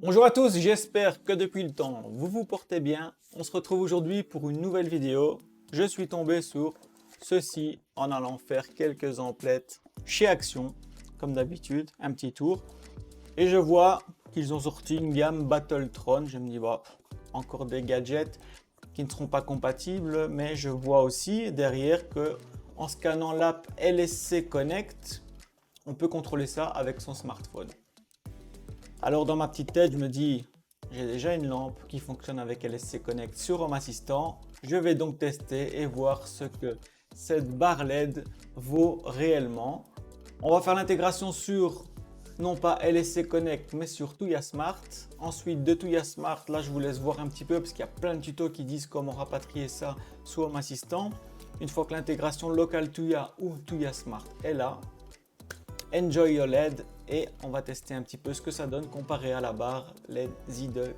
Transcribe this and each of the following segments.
Bonjour à tous, j'espère que depuis le temps vous vous portez bien. On se retrouve aujourd'hui pour une nouvelle vidéo. Je suis tombé sur ceci en allant faire quelques emplettes chez Action, comme d'habitude, un petit tour. Et je vois qu'ils ont sorti une gamme Battletron. Je me dis, bah, encore des gadgets qui ne seront pas compatibles, mais je vois aussi derrière que en scannant l'app LSC Connect, on peut contrôler ça avec son smartphone. Alors dans ma petite tête, je me dis, j'ai déjà une lampe qui fonctionne avec LSC Connect sur Home Assistant. Je vais donc tester et voir ce que cette barre LED vaut réellement. On va faire l'intégration sur, non pas LSC Connect, mais sur Tuya Smart. Ensuite de Tuya Smart, là je vous laisse voir un petit peu parce qu'il y a plein de tutos qui disent comment rapatrier ça sous Home Assistant. Une fois que l'intégration locale Tuya ou Tuya Smart est là, enjoy your LED et on va tester un petit peu ce que ça donne comparé à la barre LED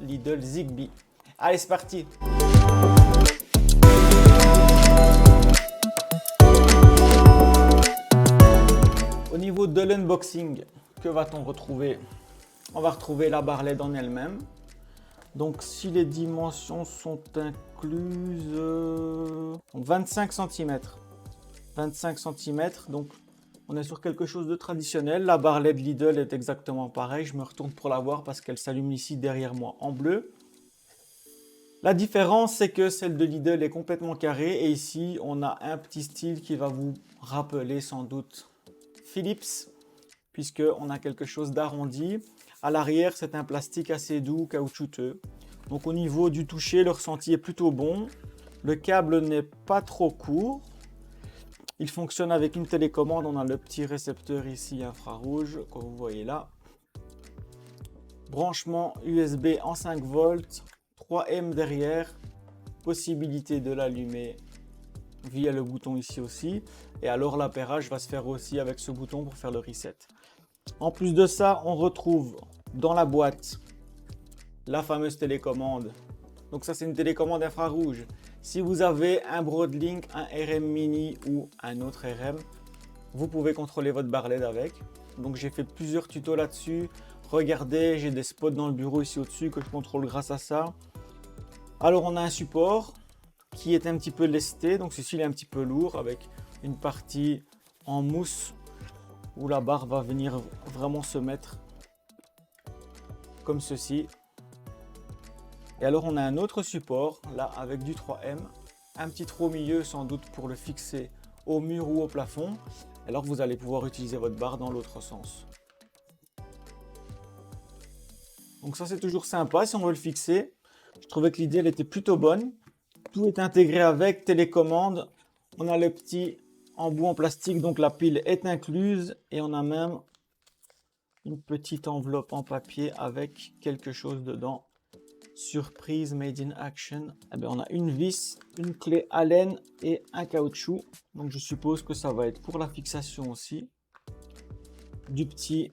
Lidl Zigbee. Allez, c'est parti! Au niveau de l'unboxing, que va-t-on retrouver? On va retrouver la barre LED en elle-même. Donc si les dimensions sont incluses, 25 cm. 25 cm, donc on est sur quelque chose de traditionnel. La barre LED Lidl est exactement pareil. Je me retourne pour la voir parce qu'elle s'allume ici derrière moi en bleu. La différence, c'est que celle de Lidl est complètement carrée et ici, on a un petit style qui va vous rappeler sans doute Philips, puisqu'on a quelque chose d'arrondi. À l'arrière, c'est un plastique assez doux, caoutchouteux. Donc au niveau du toucher, le ressenti est plutôt bon. Le câble n'est pas trop court. Il fonctionne avec une télécommande. On a le petit récepteur ici infrarouge que vous voyez là. Branchement USB en 5 volts, 3M derrière. Possibilité de l'allumer via le bouton ici aussi. Et alors l'appairage va se faire aussi avec ce bouton pour faire le reset. En plus de ça, on retrouve dans la boîte la fameuse télécommande. Donc ça, c'est une télécommande infrarouge. Si vous avez un Broadlink, un RM Mini ou un autre RM, vous pouvez contrôler votre barre LED avec. Donc j'ai fait plusieurs tutos là-dessus. Regardez, j'ai des spots dans le bureau ici au-dessus que je contrôle grâce à ça. Alors on a un support qui est un petit peu lesté. Donc ceci il est un petit peu lourd avec une partie en mousse où la barre va venir vraiment se mettre comme ceci. Et alors on a un autre support là avec du 3M, un petit trou au milieu sans doute pour le fixer au mur ou au plafond. Alors vous allez pouvoir utiliser votre barre dans l'autre sens. Donc ça c'est toujours sympa si on veut le fixer. Je trouvais que l'idée elle était plutôt bonne. Tout est intégré avec télécommande. On a le petit embout en plastique, donc la pile est incluse et on a même une petite enveloppe en papier avec quelque chose dedans. Surprise made in action. Eh bien, on a une vis, une clé Allen et un caoutchouc. Donc je suppose que ça va être pour la fixation aussi. Du petit.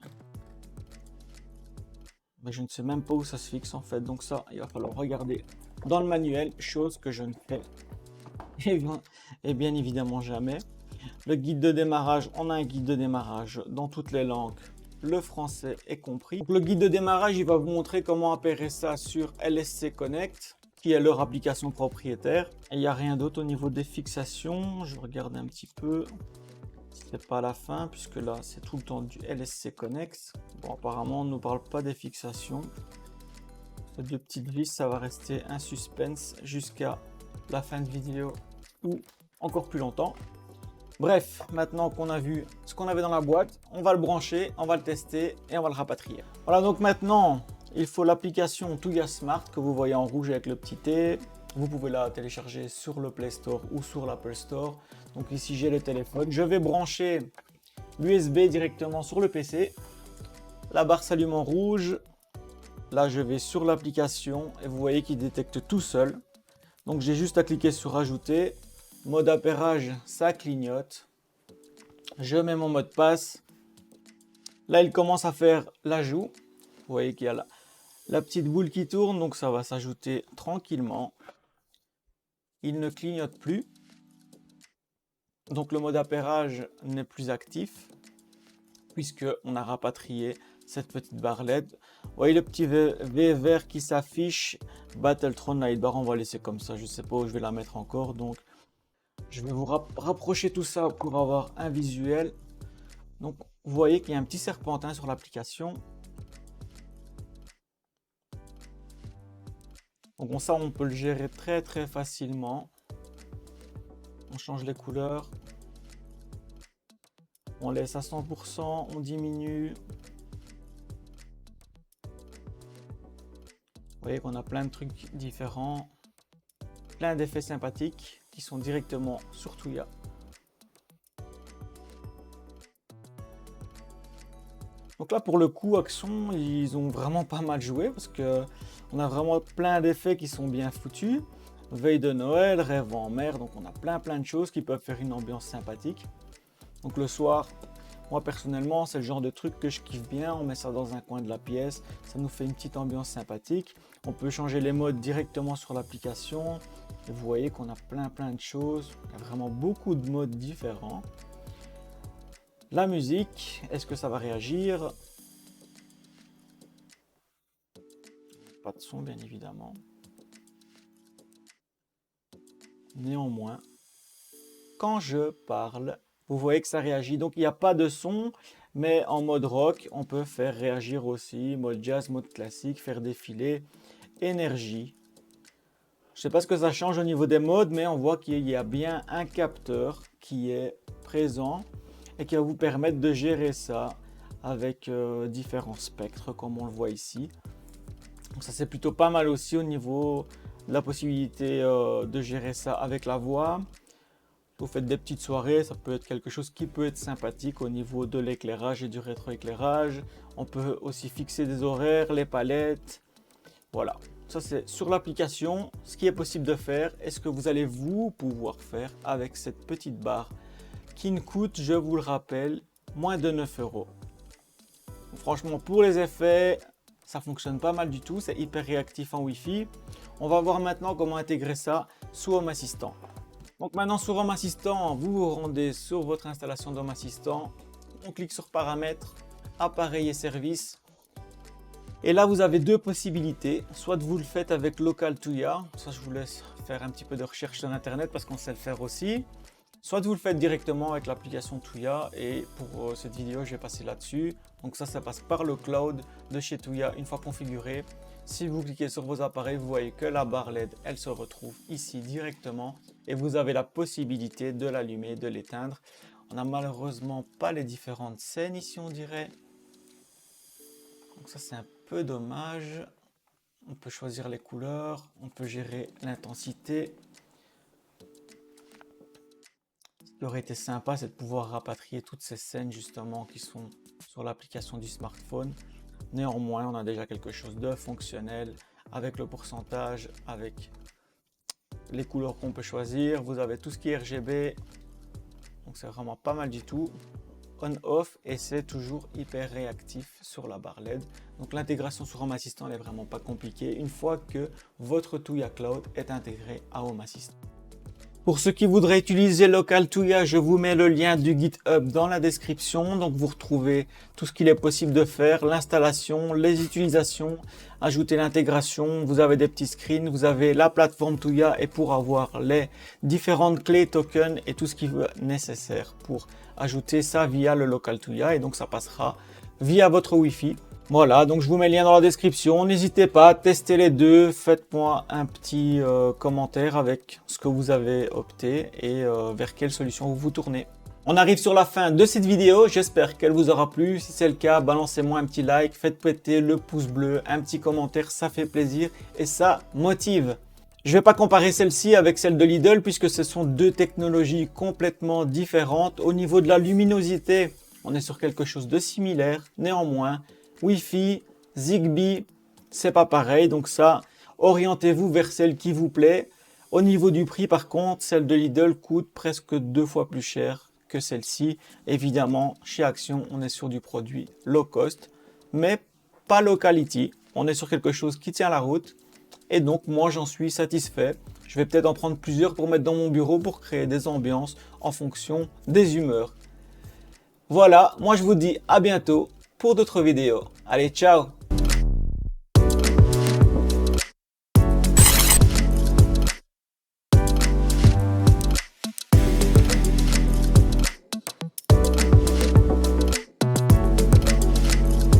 Mais je ne sais même pas où ça se fixe en fait. Donc ça, il va falloir regarder dans le manuel, chose que je ne fais et bien évidemment jamais. Le guide de démarrage, on a un guide de démarrage dans toutes les langues. Le français est compris. Donc, le guide de démarrage, il va vous montrer comment appairer ça sur LSC Connect, qui est leur application propriétaire. Et il n'y a rien d'autre au niveau des fixations. Je regarde un petit peu. C'est pas la fin, puisque là, c'est tout le temps du LSC Connect. Bon, apparemment, on ne nous parle pas des fixations. Ces deux petites vis, ça va rester un suspense jusqu'à la fin de vidéo ou encore plus longtemps. Bref, maintenant qu'on a vu ce qu'on avait dans la boîte, on va le brancher, on va le tester et on va le rapatrier. Voilà, donc maintenant, il faut l'application Tuya Smart que vous voyez en rouge avec le petit T. Vous pouvez la télécharger sur le Play Store ou sur l'Apple Store. Donc ici, j'ai le téléphone. Je vais brancher l'USB directement sur le PC. La barre s'allume en rouge. Là, je vais sur l'application et vous voyez qu'il détecte tout seul. Donc j'ai juste à cliquer sur Ajouter. Mode appairage, ça clignote. Je mets mon mot de passe. Là, il commence à faire l'ajout. Vous voyez qu'il y a la petite boule qui tourne, donc ça va s'ajouter tranquillement. Il ne clignote plus. Donc le mode appairage n'est plus actif puisqu'on a rapatrié cette petite barre LED. Vous voyez le petit V vert qui s'affiche, Battletron Lightbar, on va laisser comme ça. Je sais pas où je vais la mettre encore, donc je vais vous rapprocher tout ça pour avoir un visuel. Donc vous voyez qu'il y a un petit serpentin sur l'application. Donc ça, on peut le gérer très facilement. On change les couleurs. On laisse à 100%, on diminue. Vous voyez qu'on a plein de trucs différents. Plein d'effets sympathiques qui sont directement sur Tuya. Donc là, pour le coup, Axon, ils ont vraiment pas mal joué parce que on a vraiment plein d'effets qui sont bien foutus. Veille de Noël, rêve en mer, donc on a plein de choses qui peuvent faire une ambiance sympathique. Donc le soir, moi personnellement, c'est le genre de truc que je kiffe bien. On met ça dans un coin de la pièce, ça nous fait une petite ambiance sympathique. On peut changer les modes directement sur l'application. Et vous voyez qu'on a plein de choses. Il y a vraiment beaucoup de modes différents. La musique, est-ce que ça va réagir? Pas de son, bien évidemment. Néanmoins, quand je parle, vous voyez que ça réagit. Donc, il n'y a pas de son, mais en mode rock, on peut faire réagir aussi. Mode jazz, mode classique, faire défiler. Énergie. Je ne sais pas ce que ça change au niveau des modes, mais on voit qu'il y a bien un capteur qui est présent et qui va vous permettre de gérer ça avec différents spectres comme on le voit ici. Donc ça c'est plutôt pas mal aussi au niveau de la possibilité de gérer ça avec la voix. Vous faites des petites soirées, ça peut être quelque chose qui peut être sympathique au niveau de l'éclairage et du rétroéclairage. On peut aussi fixer des horaires, les palettes. Voilà, ça c'est sur l'application ce qui est possible de faire et ce que vous allez vous pouvoir faire avec cette petite barre qui ne coûte, je vous le rappelle, moins de 9 €. Franchement, pour les effets, ça fonctionne pas mal du tout, c'est hyper réactif en Wi-Fi. On va voir maintenant comment intégrer ça sous Home Assistant. Donc maintenant sur Home Assistant, vous vous rendez sur votre installation d'Home Assistant, on clique sur Paramètres, Appareils et services. Et là, vous avez deux possibilités. Soit vous le faites avec Local Tuya, ça je vous laisse faire un petit peu de recherche sur Internet parce qu'on sait le faire aussi. Soit vous le faites directement avec l'application Tuya et pour cette vidéo, je vais passer là-dessus. Donc ça passe par le cloud de chez Tuya une fois configuré. Si vous cliquez sur vos appareils, vous voyez que la barre LED, elle se retrouve ici directement et vous avez la possibilité de l'allumer, de l'éteindre. On n'a malheureusement pas les différentes scènes ici, on dirait. Donc ça, c'est un peu dommage. On peut choisir les couleurs, on peut gérer l'intensité. Ce qui aurait été sympa, c'est de pouvoir rapatrier toutes ces scènes justement qui sont sur l'application du smartphone. Néanmoins, on a déjà quelque chose de fonctionnel avec le pourcentage, avec les couleurs qu'on peut choisir. Vous avez tout ce qui est RGB, donc c'est vraiment pas mal du tout. On-off et c'est toujours hyper réactif sur la barre LED. Donc l'intégration sur Home Assistant n'est vraiment pas compliquée une fois que votre Tuya Cloud est intégré à Home Assistant. Pour ceux qui voudraient utiliser Local Tuya, je vous mets le lien du GitHub dans la description. Donc vous retrouvez tout ce qu'il est possible de faire, l'installation, les utilisations, ajouter l'intégration. Vous avez des petits screens, vous avez la plateforme Tuya et pour avoir les différentes clés, tokens et tout ce qui est nécessaire pour ajouter ça via le Local Tuya. Et donc ça passera via votre Wi-Fi. Voilà, donc je vous mets le lien dans la description. N'hésitez pas à tester les deux. Faites-moi un petit commentaire avec ce que vous avez opté et vers quelle solution vous vous tournez. On arrive sur la fin de cette vidéo. J'espère qu'elle vous aura plu. Si c'est le cas, balancez-moi un petit like, faites péter le pouce bleu, un petit commentaire, ça fait plaisir et ça motive. Je ne vais pas comparer celle-ci avec celle de Lidl puisque ce sont deux technologies complètement différentes. Au niveau de la luminosité, on est sur quelque chose de similaire. Néanmoins, Wi-Fi, Zigbee, c'est pas pareil. Donc ça, orientez-vous vers celle qui vous plaît. Au niveau du prix, par contre, celle de Lidl coûte presque 2 fois plus cher que celle-ci. Évidemment, chez Action, on est sur du produit low cost, mais pas low quality. On est sur quelque chose qui tient la route. Et donc, moi, j'en suis satisfait. Je vais peut-être en prendre plusieurs pour mettre dans mon bureau pour créer des ambiances en fonction des humeurs. Voilà, moi, je vous dis à bientôt pour d'autres vidéos. Allez, ciao!